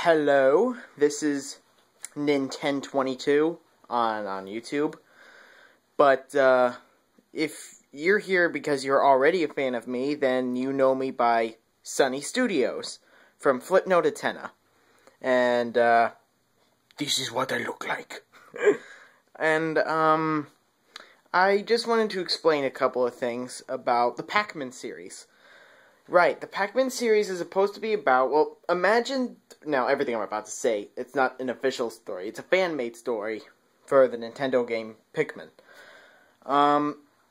Hello, this is Ninten 22 on YouTube. But if you're here because you're already a fan of me, then you know me by Sonnystudios from Flipnote Hatena. And this is what I look like. And I just wanted to explain a couple of things about the Pakmin series. Right, the Pakmin series is supposed to be about, well, imagine, now everything I'm about to say, it's not an official story, it's a fan-made story for the Nintendo game Pikmin.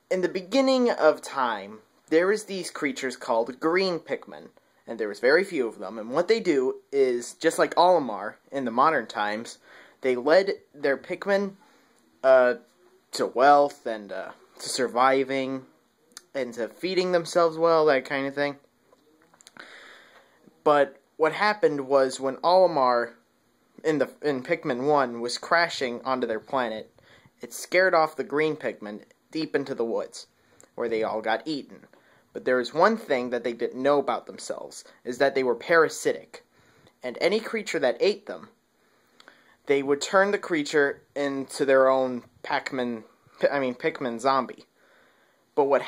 In the beginning of time, there was these creatures called green Pikmin, and there was very few of them, and what they do is, just like Olimar in the modern times, they led their Pikmin to wealth and to surviving and to feeding themselves well, that kind of thing. But what happened was when Olimar in Pikmin 1 was crashing onto their planet, it scared off the green Pikmin deep into the woods, where they all got eaten. But there was one thing that they didn't know about themselves, is that they were parasitic. And any creature that ate them, they would turn the creature into their own Pikmin zombie. But what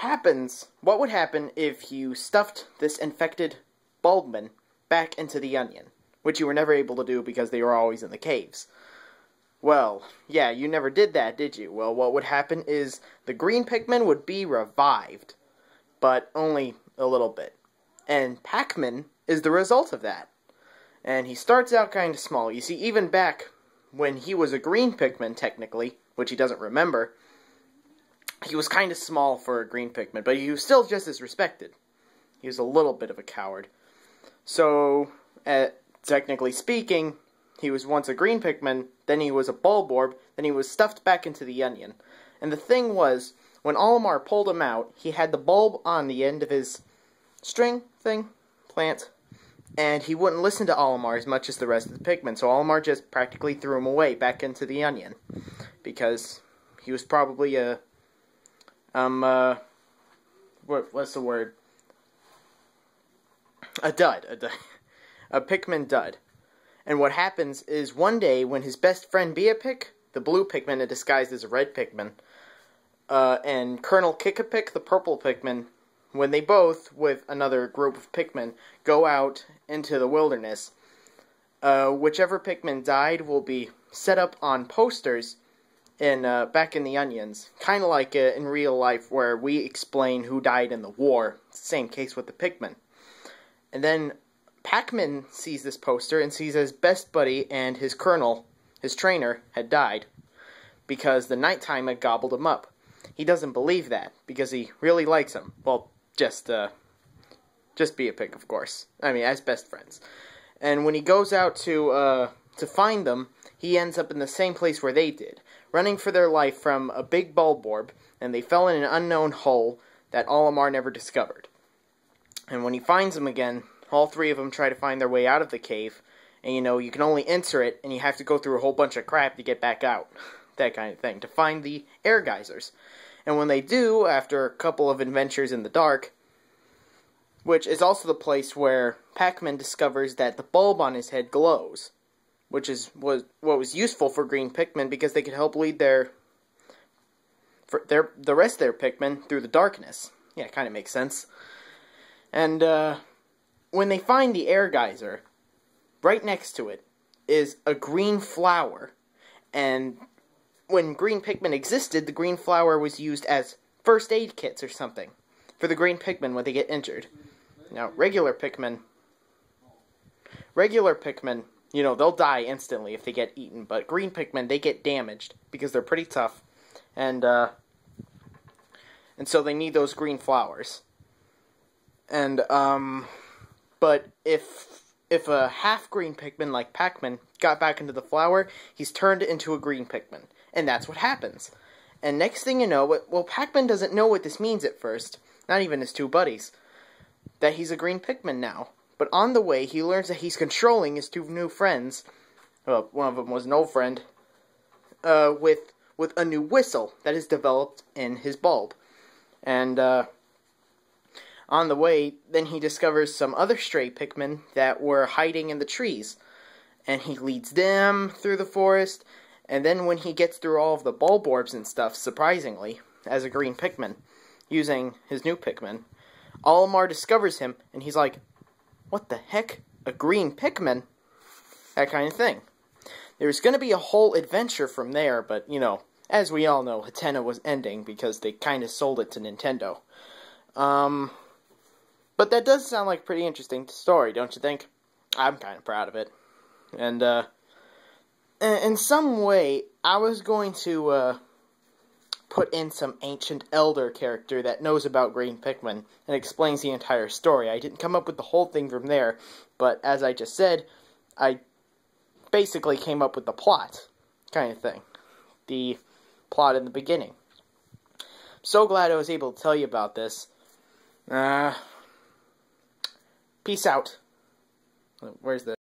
would happen if you stuffed this infected Bulbman back into the onion, which you were never able to do because they were always in the caves? Well, yeah, you never did that, did you? Well, what would happen is the green Pikmin would be revived, but only a little bit. And Pakmin is the result of that. And he starts out kind of small. You see, even back when he was a green Pikmin, technically, which he doesn't remember, he was kind of small for a green Pikmin, but he was still just as respected. He was a little bit of a coward. So, technically speaking, he was once a green Pikmin, then he was a Bulborb, then he was stuffed back into the onion. And the thing was, when Olimar pulled him out, he had the bulb on the end of his string plant, and he wouldn't listen to Olimar as much as the rest of the Pikmin, so Olimar just practically threw him away back into the onion, because he was probably a, what's the word? A dud. A Pikmin dud. And what happens is one day when his best friend Beapic, the blue Pikmin disguised as a red Pikmin, and Colonel Kickapic, the purple Pikmin, when they both, with another group of Pikmin, go out into the wilderness, whichever Pikmin died will be set up on posters back in the onions. Kind of like in real life where we explain who died in the war. It's the same case with the Pikmin. And then Pakmin sees this poster and sees his best buddy and his colonel, his trainer, had died because the nighttime had gobbled him up. He doesn't believe that because he really likes him. Well, just Beapic, of course. I mean, as best friends. And when he goes out to find them, he ends up in the same place where they did, running for their life from a big Bulborb, and they fell in an unknown hole that Olimar never discovered. And when he finds them again, all three of them try to find their way out of the cave, and you can only enter it, and you have to go through a whole bunch of crap to get back out. That kind of thing, to find the air geysers. And when they do, after a couple of adventures in the dark, which is also the place where Pakmin discovers that the bulb on his head glows, which was what was useful for green Pikmin because they could help lead the rest of their Pikmin through the darkness. Yeah, it kind of makes sense. And when they find the air geyser, right next to it is a green flower. And when green Pikmin existed, the green flower was used as first aid kits or something for the green Pikmin when they get injured. Now, regular Pikmin, they'll die instantly if they get eaten, but green Pikmin, they get damaged because they're pretty tough. And so they need those green flowers. And, but if a half-green Pikmin like Pakmin got back into the flower, he's turned into a green Pikmin. And that's what happens. And next thing you know, well, Pakmin doesn't know what this means at first, not even his two buddies, that he's a green Pikmin now. But on the way, he learns that he's controlling his two new friends, well, one of them was an old friend, with a new whistle that is developed in his bulb. And, on the way, then he discovers some other stray Pikmin that were hiding in the trees. and he leads them through the forest, and then when he gets through all of the bulborbs and stuff, surprisingly, as a green Pikmin, using his new Pikmin, Olimar discovers him, and he's like, what the heck? A green Pikmin? That kind of thing. There's going to be a whole adventure from there, but, you know, as we all know, Hatena was ending because they kind of sold it to Nintendo. But that does sound like a pretty interesting story, don't you think? I'm kind of proud of it. And, in some way, I was going to, put in some ancient elder character that knows about green Pikmin and explains the entire story. I didn't come up with the whole thing from there, but as I just said, I basically came up with the plot, kind of thing. The plot in the beginning. So glad I was able to tell you about this. Peace out. Where's the...